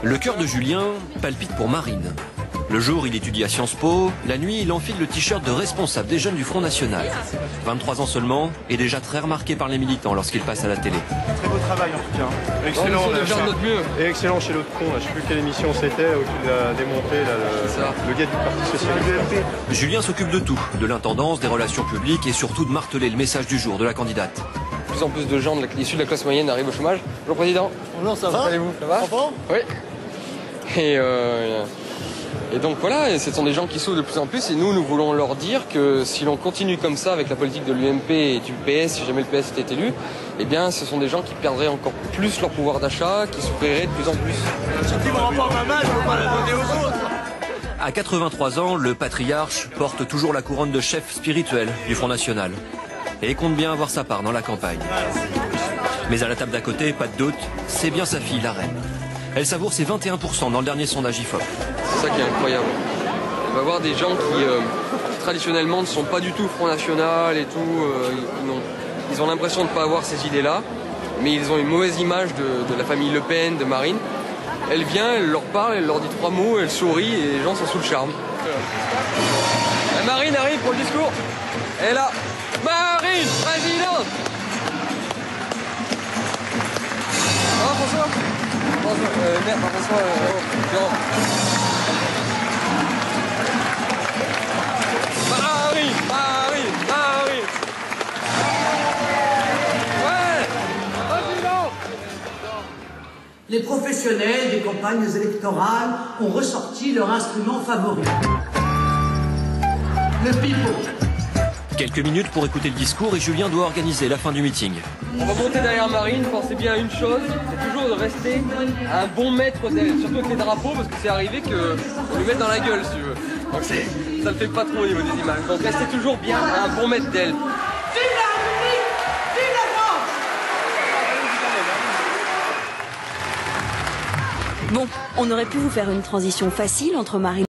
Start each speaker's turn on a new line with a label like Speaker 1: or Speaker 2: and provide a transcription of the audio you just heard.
Speaker 1: Le cœur de Julien palpite pour Marine. Le jour, il étudie à Sciences Po. La nuit, il enfile le t-shirt de responsable des jeunes du Front National. 23 ans seulement, et déjà très remarqué par les militants lorsqu'il passe à la télé.
Speaker 2: Très beau travail en tout cas. Excellent.
Speaker 3: On essaie de notre mieux.
Speaker 2: Et excellent chez l'autre con. Je ne sais plus quelle émission c'était où tu l'as démonté, le gars du Parti Socialiste.
Speaker 1: Julien s'occupe de tout, de l'intendance, des relations publiques et surtout de marteler le message du jour de la candidate.
Speaker 3: De plus en plus de gens issus de la classe moyenne arrivent au chômage. Bonjour Président.
Speaker 4: Bonjour, ça va?
Speaker 3: Comment allez-vous? Ça va? Oui. Et donc voilà, ce sont des gens qui souffrent de plus en plus et nous voulons leur dire que si l'on continue comme ça avec la politique de l'UMP et du PS, si jamais le PS était élu, eh bien ce sont des gens qui perdraient encore plus leur pouvoir d'achat, qui souffriraient de plus en plus.
Speaker 4: Si mon rapport ma main, je ne peux pas la donner aux autres.
Speaker 1: À 83 ans, le patriarche porte toujours la couronne de chef spirituel du Front National et compte bien avoir sa part dans la campagne. Mais à la table d'à côté, pas de doute, c'est bien sa fille, la reine. Elle savoure ses 21% dans le dernier sondage IFOP.
Speaker 3: C'est ça qui est incroyable. Il va y avoir des gens qui traditionnellement ne sont pas du tout Front National et tout. Ils ont l'impression de ne pas avoir ces idées-là, mais ils ont une mauvaise image de la famille Le Pen, de Marine. Elle vient, elle leur parle, elle leur dit 3 mots, elle sourit et les gens sont sous le charme. Marine arrive pour le discours. Elle est là. Marine, présidente. Ah, François. François, Marie. Ouais, président.
Speaker 5: Les professionnels des campagnes électorales ont ressorti leur instrument favori. Le pipeau.
Speaker 1: Quelques minutes pour écouter le discours et Julien doit organiser la fin du meeting.
Speaker 3: On va monter derrière Marine, pensez bien à une chose, c'est toujours de rester à un bon mètre d'elle, surtout avec les drapeaux, parce que c'est arrivé qu'on lui mette dans la gueule, si tu veux. Donc ça le fait pas trop au niveau des images. Donc restez toujours bien à un bon mètre d'elle.
Speaker 5: Vive la République! Vive la France!
Speaker 6: Bon, on aurait pu vous faire une transition facile entre Marine